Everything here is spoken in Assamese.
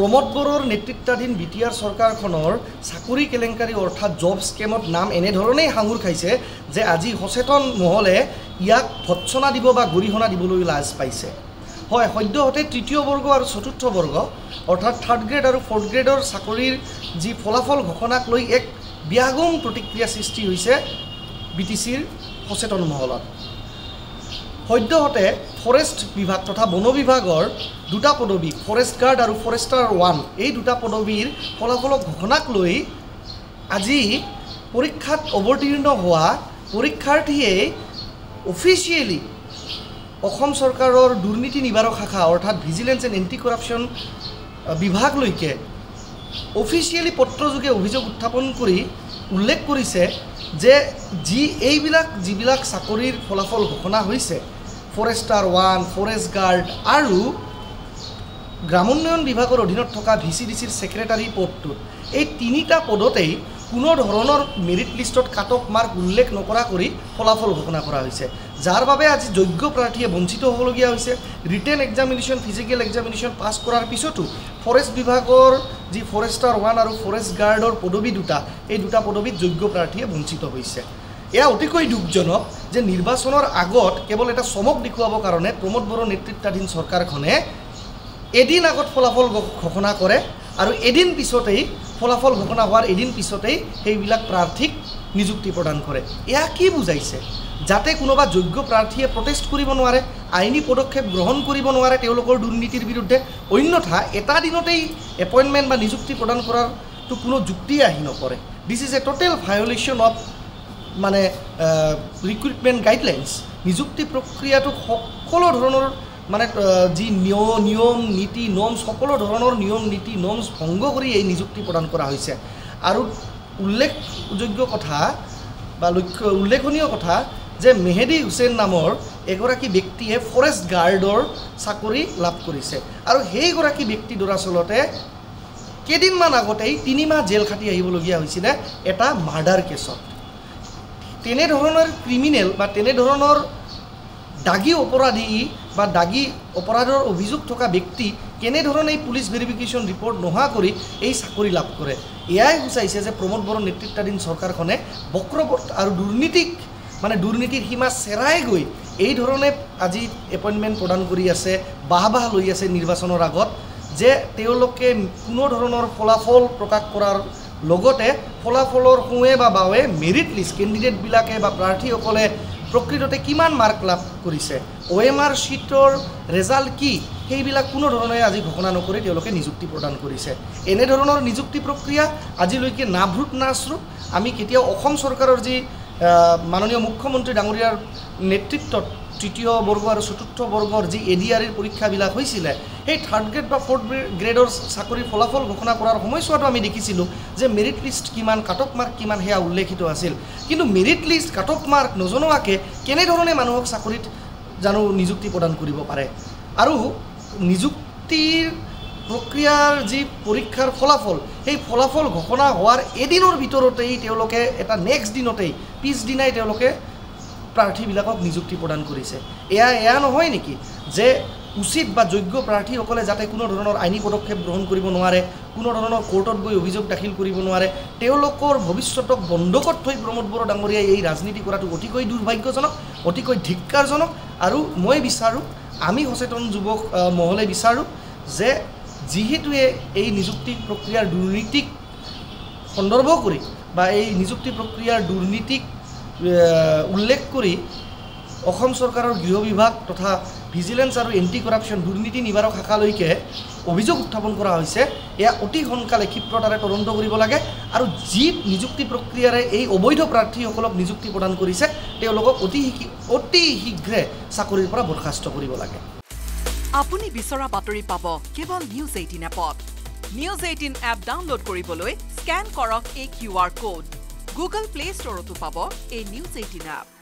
প্ৰমোদ বড়োৰ নেতৃত্বাধীন বিটিআৰ চৰকাৰখনৰ চাকৰি কেলেংকাৰী অৰ্থাৎ জব স্কেমত নাম এনেধৰণেই সাঙুৰ খাইছে যে আজি সচেতন মহলে ইয়াক ভৎসনা দিব বা গৰিহণা দিবলৈ লাজ পাইছে। হয়, সদ্যহতে তৃতীয় বৰ্গ আৰু চতুৰ্থ বৰ্গ অৰ্থাৎ থাৰ্ড গ্ৰেড আৰু ফ'ৰ্থ গ্ৰেডৰ চাকৰিৰ যি ফলাফল ঘোষণাক লৈ এক ব্যাগম প্ৰতিক্ৰিয়া সৃষ্টি হৈছে বিটিচিৰ সচেতন মহলত। সদ্যহতে ফৰেষ্ট বিভাগ তথা বন বিভাগৰ দুটা পদবী ফৰেষ্ট গাৰ্ড আৰু ফৰেষ্টাৰ 1 এই দুটা পদবীৰ ফলাফল ঘোষণাক লৈ আজি পৰীক্ষাত অৱতীৰ্ণ হোৱা পৰীক্ষাৰ্থীয়ে অফিচিয়েলি অসম চৰকাৰৰ দুৰ্নীতি নিবাৰক শাখা অৰ্থাৎ ভিজিলেন্স এণ্ড এণ্টি কৰাপশ্যন বিভাগলৈকে অফিচিয়েলি পত্ৰযোগে অভিযোগ উত্থাপন কৰি উল্লেখ কৰিছে যে যিবিলাক চাকৰিৰ ফলাফল ঘোষণা হৈছে ফৰেষ্টাৰ 1 ফৰেষ্ট গাৰ্ড আৰু গ্ৰামোন্নয়ন বিভাগৰ অধীনত থকা ভিচিডিচিৰ ছেক্ৰেটাৰী পদটোত এই তিনিটা পদতেই কোনো ধৰণৰ মেৰিট লিষ্টত কাট অফ মাৰ্ক উল্লেখ নকৰা কৰি ফলাফল ঘোষণা কৰা হৈছে, যাৰ বাবে আজি যোগ্য প্ৰাৰ্থীয়ে বঞ্চিত হ'বলগীয়া হৈছে। ৰিটেন এক্সামিনেশ্যন ফিজিকেল এক্সামিনেশ্যন পাছ কৰাৰ পিছতো ফৰেষ্ট বিভাগৰ যি ফৰেষ্টাৰ 1 আৰু ফৰেষ্ট গাৰ্ডৰ পদবী দুটা এই দুটা পদবীত যোগ্য প্ৰাৰ্থীয়ে বঞ্চিত হৈছে। এয়া অতিকৈ দুখজনক যে নিৰ্বাচনৰ আগত কেৱল এটা চমক দেখুৱাবৰ কাৰণে প্ৰমোদ বড়ো নেতৃত্বাধীন চৰকাৰখনে এদিন আগত ফলাফল ঘোষণা কৰে আৰু এদিন পিছতেই ফলাফল ঘোষণা হোৱাৰ এদিন পিছতেই সেইবিলাক প্ৰাৰ্থীক নিযুক্তি প্ৰদান কৰে। এয়া কি বুজাইছে? যাতে কোনোবা যোগ্য প্ৰাৰ্থীয়ে প্ৰটেষ্ট কৰিব নোৱাৰে, আইনী পদক্ষেপ গ্ৰহণ কৰিব নোৱাৰে তেওঁলোকৰ দুৰ্নীতিৰ বিৰুদ্ধে, অন্যথা এটা দিনতেই এপইণ্টমেণ্ট বা নিযুক্তি প্ৰদান কৰাৰতো কোনো যুক্তি আহি নপৰে। This is a total violation of মানে ৰিক্ৰুটমেণ্ট গাইডলাইনছ। নিযুক্তি প্ৰক্ৰিয়াটো সকলো ধৰণৰ মানে যি নিয়ম নীতি নৰ্মছ সকলো ধৰণৰ নিয়ম নীতি নৰ্মছ ভংগ কৰি এই নিযুক্তি প্ৰদান কৰা হৈছে। আৰু উল্লেখযোগ্য কথা বা উল্লেখনীয় কথা যে মেহেদি হুছেইন নামৰ এগৰাকী ব্যক্তিয়ে ফৰেষ্ট গাৰ্ডৰ চাকৰি লাভ কৰিছে আৰু সেইগৰাকী ব্যক্তি দৰাচলতে কেইদিনমান আগতেই 3 মাহ জেল খাটি আহিবলগীয়া হৈছিলে এটা মাৰ্ডাৰ কেছত। তেনেধৰণৰ ক্ৰিমিনেল বা তেনেধৰণৰ দাগী অপৰাধী বা দাগী অপৰাধৰ অভিযোগ থকা ব্যক্তি কেনেধৰণে পুলিচ ভেৰিফিকেশ্যন ৰিপৰ্ট নোহোৱা কৰি এই চাকৰি লাভ কৰে। এয়াই সূচাইছে যে প্ৰমোদ বড়ো নেতৃত্বাধীন চৰকাৰখনে বক্ৰবৰ্ত আৰু দুৰ্নীতিৰ সীমা চেৰাই গৈ এই ধৰণে আজি এপইণ্টমেণ্ট প্ৰদান কৰি আছে, বাহ লৈ আছে নিৰ্বাচনৰ আগত, যে তেওঁলোকে কোনো ধৰণৰ ফলাফল প্ৰকাশ কৰাৰ লগতে ফলাফলৰ সোঁৱে বা বাৱে মেৰিট লিষ্ট কেণ্ডিডেটবিলাকে বা প্ৰাৰ্থীসকলে প্ৰকৃততে কিমান মাৰ্ক লাভ কৰিছে, OMR শ্বীটৰ ৰেজাল্ট কি, সেইবিলাক কোনো ধৰণে আজি ঘোষণা নকৰি তেওঁলোকে নিযুক্তি প্ৰদান কৰিছে। এনেধৰণৰ নিযুক্তি প্ৰক্ৰিয়া আজিলৈকে নাভূত নাশ্ৰুত। আমি কেতিয়াও অসম চৰকাৰৰ যি মাননীয় মুখ্যমন্ত্ৰী ডাঙৰীয়াৰ নেতৃত্বত তৃতীয় বৰ্গ আৰু চতুৰ্থ বৰ্গৰ যি ADREৰ পৰীক্ষাবিলাক হৈছিলে সেই থাৰ্ড গ্ৰেড বা ফ'ৰ্থ গ্ৰেডৰ চাকৰিৰ ফলাফল ঘোষণা কৰাৰ সময়ছোৱাতো আমি দেখিছিলোঁ যে মেৰিট লিষ্ট কিমান, কাট অফ মাৰ্ক কিমান সেয়া উল্লেখিত আছিল। কিন্তু merit list cut off mark নজনোৱাকৈ কেনেধৰণে মানুহক চাকৰিত জানো নিযুক্তি প্ৰদান কৰিব পাৰে? আৰু নিযুক্তিৰ প্ৰক্ৰিয়াৰ যি পৰীক্ষাৰ ফলাফল সেই ফলাফল ঘোষণা হোৱাৰ এদিনৰ ভিতৰতেই তেওঁলোকে এটা নেক্সট দিনতেই পিছদিনাই তেওঁলোকে প্ৰাৰ্থীবিলাকক নিযুক্তি প্ৰদান কৰিছে। এয়া নহয় নেকি যে উচিত বা যোগ্য প্ৰাৰ্থীসকলে যাতে কোনো ধৰণৰ আইনী পদক্ষেপ গ্ৰহণ কৰিব নোৱাৰে, কোনো ধৰণৰ কোৰ্টত গৈ অভিযোগ দাখিল কৰিব নোৱাৰে, তেওঁলোকৰ ভৱিষ্যতক বন্ধকত থৈ প্ৰমোদ বড়ো ডাঙৰীয়াই এই ৰাজনীতি কৰাটো অতিকৈ দুৰ্ভাগ্যজনক, অতিকৈ ধিক্কাৰজনক। আৰু মই বিচাৰোঁ, আমি সচেতন যুৱক মহলে বিচাৰোঁ যে যিহেতুৱে এই নিযুক্তি প্ৰক্ৰিয়াৰ দুৰ্নীতিক সন্দৰ্ভ কৰি বা এই নিযুক্তি প্ৰক্ৰিয়াৰ দুৰ্নীতিক উল্লেখ কৰি অসম চৰকাৰৰ গৃহ বিভাগ তথা ভিজিলেন্স আৰু এণ্টি কৰাপশ্যন দুৰ্নীতি নিবাৰক শাখালৈকে অভিযোগ উত্থাপন কৰা হৈছে, এয়া অতি সোনকালে ক্ষিপ্ৰতাৰে তদন্ত কৰিব লাগে আৰু যি নিযুক্তি প্ৰক্ৰিয়াৰে এই অবৈধ প্ৰাৰ্থীসকলক নিযুক্তি প্ৰদান কৰিছে তেওঁলোকক অতি শীঘ্ৰে চাকৰিৰ পৰা বৰ্খাস্ত কৰিব লাগে। আপুনি বিচৰা বাতৰি পাব কেৱল নিউজ 18 এপত। নিউজ 18 এপ ডাউনলোড কৰিবলৈ স্কেন কৰক এই QR code. Google Play Store তো পাব এই নিউজ 18 এপ।